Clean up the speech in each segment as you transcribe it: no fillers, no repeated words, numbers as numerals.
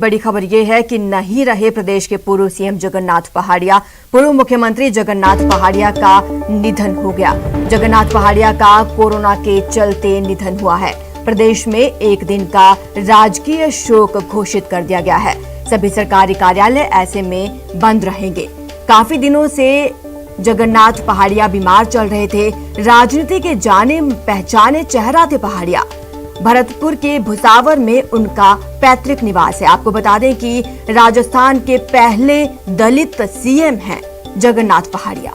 बड़ी खबर ये है कि नहीं रहे प्रदेश के पूर्व सीएम जगन्नाथ पहाड़िया। पूर्व मुख्यमंत्री जगन्नाथ पहाड़िया का निधन हो गया। जगन्नाथ पहाड़िया का कोरोना के चलते निधन हुआ है। प्रदेश में एक दिन का राजकीय शोक घोषित कर दिया गया है। सभी सरकारी कार्यालय ऐसे में बंद रहेंगे। काफी दिनों से जगन्नाथ पहाड़िया बीमार चल रहे थे। राजनीति के जाने पहचाने चेहरा थे पहाड़िया। भरतपुर के भुसावर में उनका पैतृक निवास है। आपको बता दें कि राजस्थान के पहले दलित सीएम हैं जगन्नाथ पहाड़िया।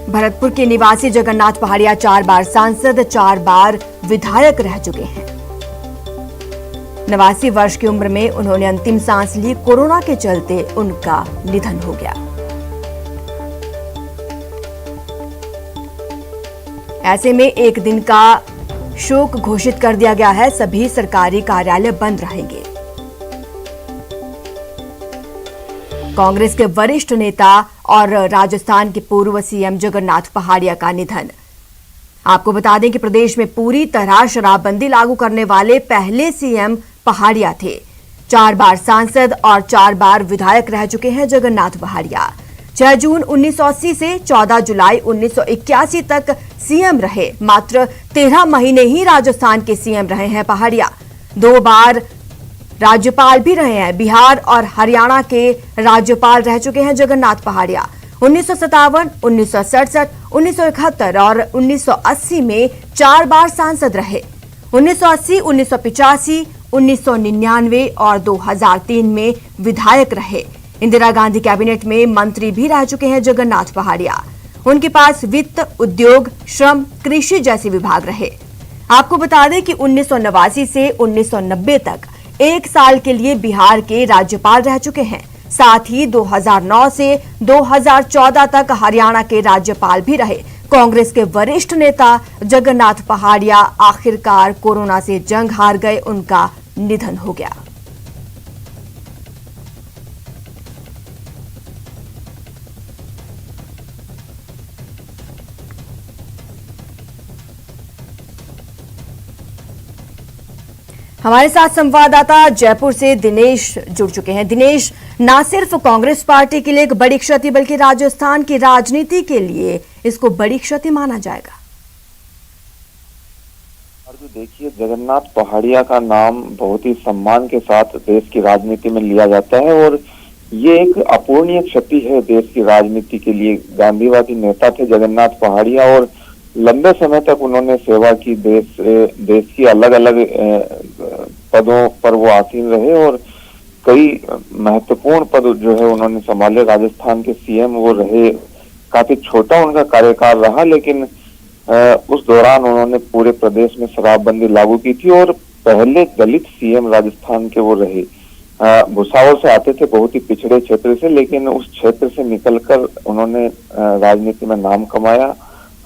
भरतपुर के निवासी जगन्नाथ पहाड़िया 4 बार सांसद, 4 बार विधायक रह चुके हैं। 89 वर्ष की उम्र में उन्होंने अंतिम सांस ली। कोरोना के चलते उनका निधन हो गया। ऐसे में एक दिन का शोक घोषित कर दिया गया है। सभी सरकारी कार्यालय बंद रहेंगे। कांग्रेस के वरिष्ठ नेता और राजस्थान के पूर्व सीएम जगन्नाथ पहाड़िया का निधन। आपको बता दें कि प्रदेश में पूरी तरह शराबबंदी लागू करने वाले पहले सीएम पहाड़िया थे। 4 बार सांसद और 4 बार विधायक रह चुके हैं जगन्नाथ पहाड़िया। 6 जून 1980 से 14 जुलाई 1981 तक सीएम रहे। मात्र 13 महीने ही राजस्थान के सीएम रहे हैं पहाड़िया। 2 बार राज्यपाल भी रहे हैं। बिहार और हरियाणा के राज्यपाल रह चुके हैं जगन्नाथ पहाड़िया। 1957, 1967, 1971 और 1980 में 4 बार सांसद रहे। 1980, 1985, 1999 और 2003 में विधायक रहे। इंदिरा गांधी कैबिनेट में मंत्री भी रह चुके हैं जगन्नाथ पहाड़िया। उनके पास वित्त, उद्योग, श्रम, कृषि जैसे विभाग रहे। आपको बता दें कि 1989 से 1990 तक 1 साल के लिए बिहार के राज्यपाल रह चुके हैं। साथ ही 2009 से 2014 तक हरियाणा के राज्यपाल भी रहे। कांग्रेस के वरिष्ठ नेता जगन्नाथ पहाड़िया आखिरकार कोरोना से जंग हार गए। उनका निधन हो गया। हमारे साथ संवाददाता जयपुर से दिनेश जुड़ चुके हैं। दिनेश, ना सिर्फ कांग्रेस पार्टी के लिए एक बड़ी क्षति बल्कि राजस्थान की राजनीति के लिए इसको बड़ी क्षति माना जाएगा। देखिए, जगन्नाथ पहाड़िया का नाम बहुत ही सम्मान के साथ देश की राजनीति में लिया जाता है और ये एक अपूर्णीय क्षति है देश की राजनीति के लिए। गांधीवादी नेता थे जगन्नाथ पहाड़िया और लंबे समय तक उन्होंने सेवा की। देश की अलग अलग पदों पर वो आसीन रहे और कई महत्वपूर्ण पद जो है उन्होंने संभाले। राजस्थान के सीएम वो रहे। काफी छोटा उनका कार्यकाल रहा, लेकिन उस दौरान उन्होंने पूरे प्रदेश में शराबबंदी लागू की थी और पहले दलित सीएम राजस्थान के वो रहे। भुसावर से आते थे, बहुत ही पिछड़े क्षेत्र से, लेकिन उस क्षेत्र से निकलकर उन्होंने राजनीति में नाम कमाया।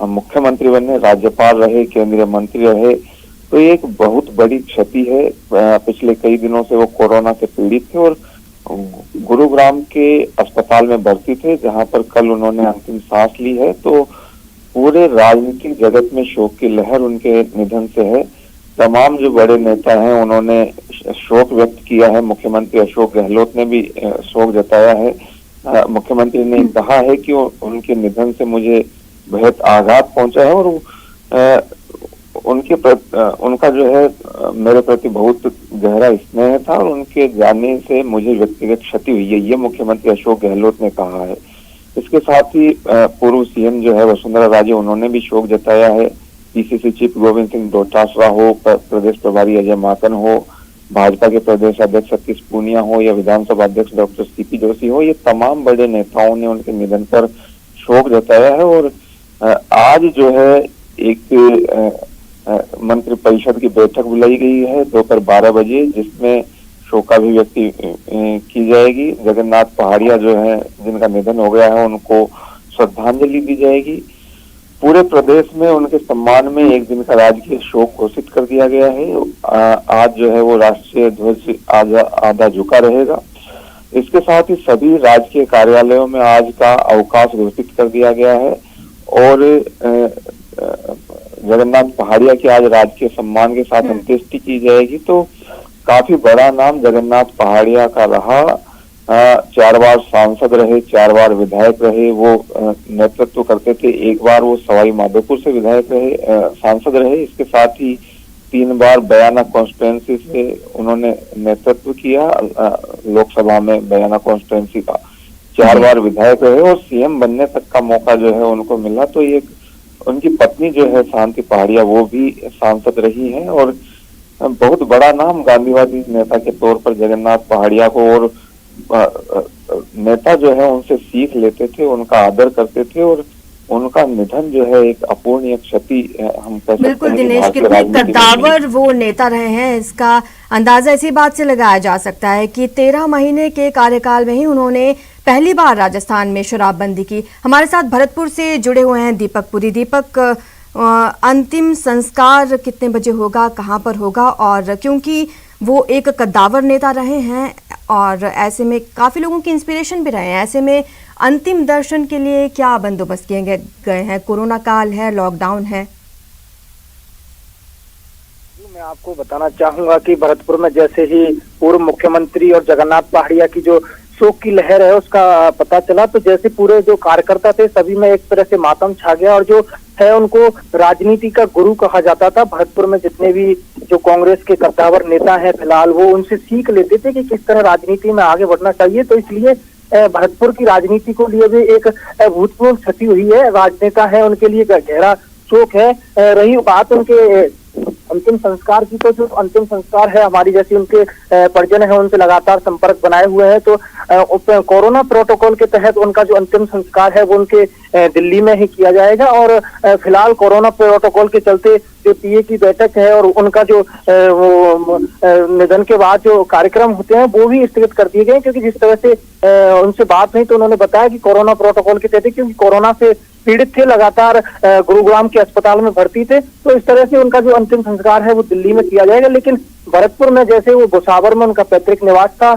मुख्यमंत्री बने, राज्यपाल रहे, केंद्रीय मंत्री रहे। तो ये एक बहुत बड़ी क्षति है। पिछले कई दिनों से वो कोरोना से पीड़ित थे और गुरुग्राम के अस्पताल में भर्ती थे, जहां पर कल उन्होंने अंतिम सांस ली है। तो पूरे राजनीतिक जगत में शोक की लहर उनके निधन से है। तमाम जो बड़े नेता हैं उन्होंने शोक व्यक्त किया है। मुख्यमंत्री अशोक गहलोत ने भी शोक जताया है। मुख्यमंत्री ने कहा है कि उनके निधन से मुझे बेहद आघात पहुंचा है और उनका जो है मेरे प्रति बहुत गहरा स्नेह था और उनके जाने से मुझे व्यक्तिगत क्षति हुई है, ये मुख्यमंत्री अशोक गहलोत ने कहा है। इसके साथ ही पूर्व सीएम जो है वसुंधरा राजे, उन्होंने भी शोक जताया है। पीसीसी चीफ गोविंद सिंह डोटासरा हो, प्रदेश प्रभारी अजय माकन हो, भाजपा के प्रदेश अध्यक्ष सतीश पूनिया हो या विधानसभा अध्यक्ष डॉक्टर सीपी जोशी हो, ये तमाम बड़े नेताओं ने उनके निधन पर शोक जताया है। और आज जो है एक मंत्री परिषद की बैठक बुलाई गई है दोपहर 12 बजे, जिसमें शोकाभिव्यक्ति की जाएगी। जगन्नाथ पहाड़िया जो है जिनका निधन हो गया है उनको श्रद्धांजलि दी जाएगी। पूरे प्रदेश में उनके सम्मान में एक दिन का राजकीय शोक घोषित कर दिया गया है। आज जो है वो राष्ट्रीय ध्वज आधा झुका रहेगा। इसके साथ ही सभी राजकीय कार्यालयों में आज का अवकाश घोषित कर दिया गया है और जगन्नाथ पहाड़िया की आज राजकीय सम्मान के साथ अंत्येष्टि की जाएगी। तो काफी बड़ा नाम जगन्नाथ पहाड़िया का रहा। 4 बार सांसद रहे, 4 बार विधायक रहे। वो नेतृत्व करते थे। एक बार वो सवाई माधोपुर से विधायक रहे, सांसद रहे। इसके साथ ही 3 बार बयाना कॉन्स्टिट्यूंसी से उन्होंने नेतृत्व किया, लोकसभा में बयाना कॉन्स्टिट्यूंसी का। 4 बार विधायक रहे और सीएम बनने तक का मौका जो है उनको मिला। तो ये उनकी पत्नी जो है शांति पहाड़िया, वो भी सांसद रही हैं और बहुत बड़ा नाम गांधीवादी नेता के तौर पर जगन्नाथ पहाड़िया को, और नेता जो है उनसे सीख लेते थे, उनका आदर करते थे और उनका निधन जो है एक अपूर्णीय क्षति हम कह सकते हैं। बिल्कुल दिनेश, कितने कद्दावर वो नेता रहे हैं इसका अंदाजा इसी बात से लगाया जा सकता है कि 13 महीने के कार्यकाल में ही उन्होंने पहली बार राजस्थान में शराबबंदी की। हमारे साथ भरतपुर से जुड़े हुए हैं दीपक पुरी। दीपक, अंतिम संस्कार कितने बजे होगा, कहाँ पर होगा? और क्योंकि वो एक कद्दावर नेता रहे हैं और ऐसे में काफी लोगों की इंस्पिरेशन भी रहे हैं, ऐसे में अंतिम दर्शन के लिए क्या बंदोबस्त किए गए हैं? कोरोना काल है, लॉकडाउन है। मैं आपको बताना चाहूंगा कि भरतपुर में जैसे ही पूर्व मुख्यमंत्री और जगन्नाथ पहाड़िया की जो शोक की लहर है उसका पता चला, तो जैसे पूरे जो कार्यकर्ता थे सभी में एक तरह से मातम छा गया। और जो है उनको राजनीति का गुरु कहा जाता था। भरतपुर में जितने भी जो कांग्रेस के कद्दावर नेता हैं फिलहाल, वो उनसे सीख लेते थे कि किस तरह राजनीति में आगे बढ़ना चाहिए। तो इसलिए भरतपुर की राजनीति को लिए भी एक भूतपूर्व क्षति हुई है। राजनेता है, उनके लिए गहरा शोक है। रही बात उनके अंतिम संस्कार की, तो जो अंतिम संस्कार है हमारी जैसी उनके परिजन है उनसे लगातार संपर्क बनाए हुए हैं। तो कोरोना प्रोटोकॉल के तहत उनका जो अंतिम संस्कार है वो उनके दिल्ली में ही किया जाएगा। और फिलहाल कोरोना प्रोटोकॉल के चलते जो पीए की बैठक है और उनका जो निधन के बाद जो कार्यक्रम होते हैं वो भी स्थगित कर दिए गए, क्योंकि जिस तरह से उनसे बात हुई तो उन्होंने बताया कि कोरोना प्रोटोकॉल के तहत, क्योंकि कोरोना से पीड़ित थे, लगातार गुरुग्राम के अस्पताल में भर्ती थे, तो इस तरह से उनका जो अंतिम संस्कार है वो दिल्ली में किया जाएगा। लेकिन भरतपुर में जैसे वो भुसावर में उनका पैतृक निवास था,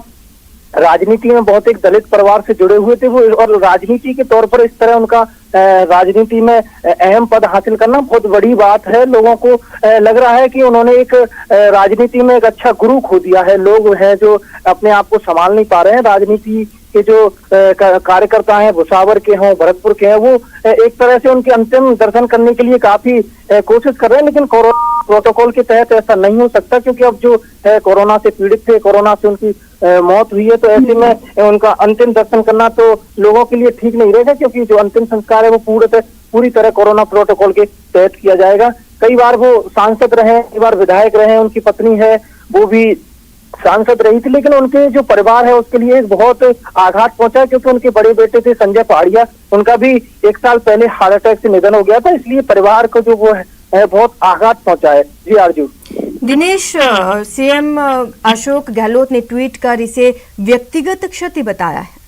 राजनीति में बहुत एक दलित परिवार से जुड़े हुए थे वो, और राजनीति के तौर पर इस तरह उनका राजनीति में अहम पद हासिल करना बहुत बड़ी बात है। लोगों को लग रहा है कि उन्होंने एक राजनीति में एक अच्छा गुरु खो दिया है। लोग हैं जो अपने आप को संभाल नहीं पा रहे हैं। राजनीति के जो कार्यकर्ता हैं, भुसावर के हैं, भरतपुर के हैं, वो एक तरह से उनके अंतिम दर्शन करने के लिए काफी कोशिश कर रहे हैं। लेकिन कोरोना प्रोटोकॉल के तहत ऐसा नहीं हो सकता, क्योंकि अब जो है कोरोना से पीड़ित थे, कोरोना से उनकी मौत हुई है, तो ऐसे में उनका अंतिम दर्शन करना तो लोगों के लिए ठीक नहीं रहेगा, क्योंकि जो अंतिम संस्कार है वो पूरी तरह कोरोना प्रोटोकॉल के तहत किया जाएगा। कई बार वो सांसद रहे, कई बार विधायक रहे, उनकी पत्नी है वो भी सांसद रही थी, लेकिन उनके जो परिवार है उसके लिए एक बहुत आघात पहुंचा, क्योंकि उनके बड़े बेटे थे संजय पहाड़िया, उनका भी 1 साल पहले हार्ट अटैक से निधन हो गया था। इसलिए परिवार को जो वो है बहुत आघात पहुंचा है। जी आरजू। दिनेश, सीएम अशोक गहलोत ने ट्वीट कर इसे व्यक्तिगत क्षति बताया है।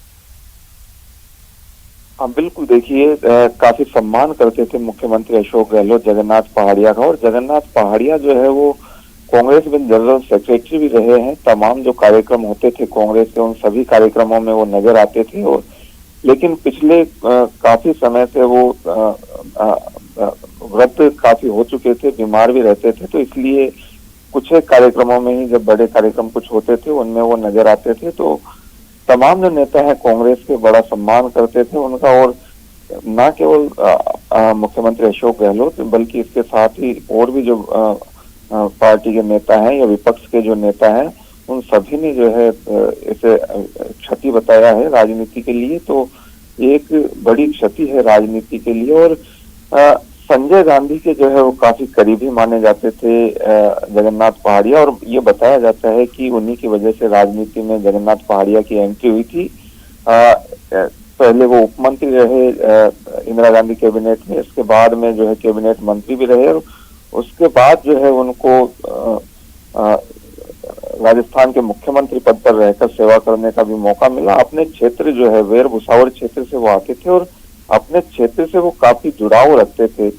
हाँ बिल्कुल, देखिए काफी सम्मान करते थे मुख्यमंत्री अशोक गहलोत जगन्नाथ पहाड़िया का, और जगन्नाथ पहाड़िया जो है वो कांग्रेस में जनरल सेक्रेटरी भी रहे हैं। तमाम जो कार्यक्रम होते थे कांग्रेस के, उन सभी कार्यक्रमों में वो नजर आते थे। और लेकिन पिछले काफी समय से वो व्रत काफी हो चुके थे, बीमार भी रहते थे, तो इसलिए कुछ एक कार्यक्रमों में ही, जब बड़े कार्यक्रम कुछ होते थे उनमें वो नजर आते थे। तो तमाम जो नेता हैं कांग्रेस के बड़ा सम्मान करते थे उनका, और न केवल मुख्यमंत्री अशोक गहलोत बल्कि इसके साथ ही और भी जो पार्टी के नेता हैं या विपक्ष के जो नेता हैं, उन सभी ने जो है इसे क्षति बताया है राजनीति के लिए। तो एक बड़ी क्षति है राजनीति के लिए। और संजय गांधी के जो है वो काफी करीबी माने जाते थे जगन्नाथ पहाड़िया, और ये बताया जाता है कि उन्हीं की वजह से राजनीति में जगन्नाथ पहाड़िया की एंट्री हुई थी। पहले वो उप मंत्री रहे इंदिरा गांधी कैबिनेट में, इसके बाद में जो है कैबिनेट मंत्री भी रहे, और उसके बाद जो है उनको राजस्थान के मुख्यमंत्री पद पर रहकर सेवा करने का भी मौका मिला। अपने क्षेत्र जो है वेर भुसावर क्षेत्र से वो आते थे और अपने क्षेत्र से वो काफी जुड़ाव रखते थे।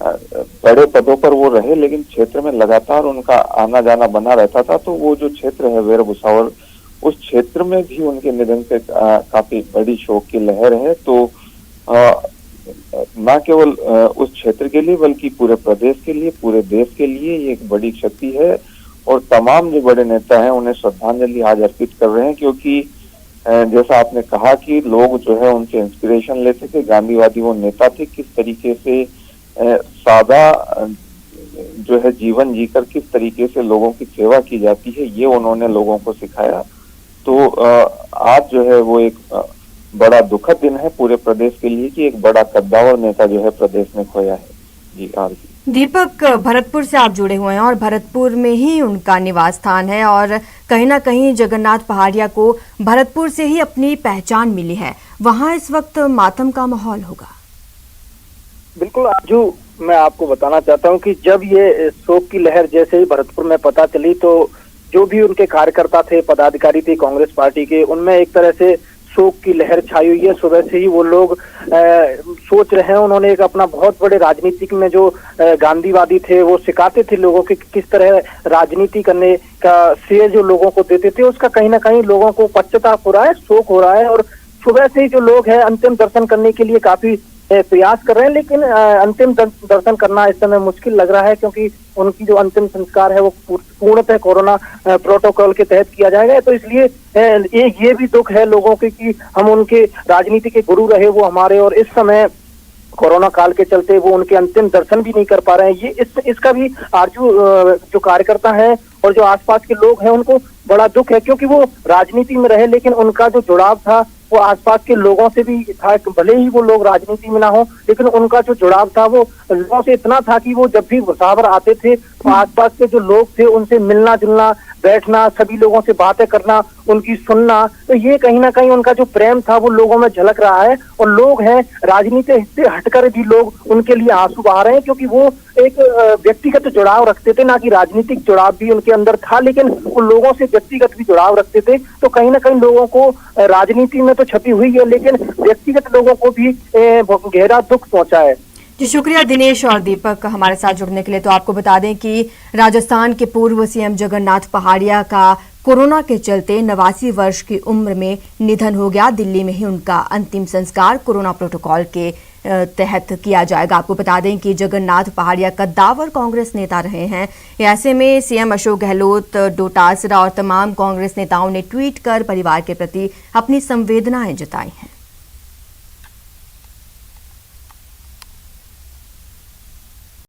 बड़े पदों पर वो रहे, लेकिन क्षेत्र में लगातार उनका आना जाना बना रहता था। तो वो जो क्षेत्र है वेर भुसावर, उस क्षेत्र में भी उनके निधन से काफी बड़ी शोक की लहर है। तो न केवल उस क्षेत्र के लिए बल्कि पूरे प्रदेश के लिए, पूरे देश के लिए ये एक बड़ी क्षति है। और तमाम जो बड़े नेता हैं उन्हें श्रद्धांजलि आज अर्पित कर रहे हैं, क्योंकि जैसा आपने कहा कि लोग जो है उनसे इंस्पिरेशन लेते थे। गांधीवादी वो नेता थे, किस तरीके से सादा जो है जीवन जीकर किस तरीके से लोगों की सेवा की जाती है, ये उन्होंने लोगों को सिखाया। तो आज जो है वो एक बड़ा दुखद दिन है पूरे प्रदेश के लिए कि एक बड़ा कद्दावर नेता जो है प्रदेश में खोया है। जी आरती। दीपक, भरतपुर से आप जुड़े हुए हैं और भरतपुर में ही उनका निवास स्थान है और कहीं ना कहीं जगन्नाथ पहाड़िया को भरतपुर से ही अपनी पहचान मिली है। वहां इस वक्त मातम का माहौल होगा। बिल्कुल आजू, मैं आपको बताना चाहता हूं कि जब ये शोक की लहर जैसे ही भरतपुर में पता चली तो जो भी उनके कार्यकर्ता थे, पदाधिकारी थे कांग्रेस पार्टी के, उनमें एक तरह से शोक की लहर छाई हुई है। सुबह से ही वो लोग सोच रहे हैं, उन्होंने एक अपना बहुत बड़े राजनीतिक में जो गांधीवादी थे वो सिखाते थे लोगों को किस तरह राजनीति करने का श्रेय जो लोगों को देते थे, उसका कहीं ना कहीं लोगों को पश्चाताप हो रहा है, शोक हो रहा है। और सुबह से ही जो लोग हैं अंतिम दर्शन करने के लिए काफी प्रयास कर रहे हैं, लेकिन अंतिम दर्शन करना इस समय मुश्किल लग रहा है, क्योंकि उनकी जो अंतिम संस्कार है वो पूर्णतः कोरोना प्रोटोकॉल के तहत किया जाएगा। तो इसलिए ये भी दुख है लोगों के कि हम उनके राजनीति के गुरु रहे वो हमारे, और इस समय कोरोना काल के चलते वो उनके अंतिम दर्शन भी नहीं कर पा रहे हैं। ये इसका भी आरजू जो कार्यकर्ता हैं और जो आसपास के लोग हैं उनको बड़ा दुख है, क्योंकि वो राजनीति में रहे लेकिन उनका जो जुड़ाव था वो आसपास के लोगों से भी था। भले ही वो लोग राजनीति में ना हो, लेकिन उनका जो जुड़ाव था वो लोगों से इतना था कि वो जब भी भुसावर आते थे तो आसपास के जो लोग थे उनसे मिलना जुलना, बैठना, सभी लोगों से बातें करना, उनकी सुनना, तो ये कहीं ना कहीं उनका जो प्रेम था वो लोगों में झलक रहा है। और लोग हैं राजनीति से हटकर भी लोग उनके लिए आंसू बहा रहे हैं, क्योंकि वो एक व्यक्तिगत जुड़ाव रखते थे, ना कि राजनीतिक जुड़ाव भी उनके अंदर था, लेकिन वो लोगों से व्यक्तिगत भी जुड़ाव रखते थे। तो कहीं ना कहीं लोगों को राजनीति में तो छपी हुई है, लेकिन व्यक्तिगत लोगों को भी गहरा दुख पहुंचा है। जी शुक्रिया दिनेश और दीपक हमारे साथ जुड़ने के लिए। तो आपको बता दें कि राजस्थान के पूर्व सीएम जगन्नाथ पहाड़िया का कोरोना के चलते 89 वर्ष की उम्र में निधन हो गया। दिल्ली में ही उनका अंतिम संस्कार कोरोना प्रोटोकॉल के तहत किया जाएगा। आपको बता दें कि जगन्नाथ पहाड़िया कद्दावर कांग्रेस नेता रहे हैं। ऐसे में सीएम अशोक गहलोत, डोटासरा और तमाम कांग्रेस नेताओं ने ट्वीट कर परिवार के प्रति अपनी संवेदनाएं जताई हैं।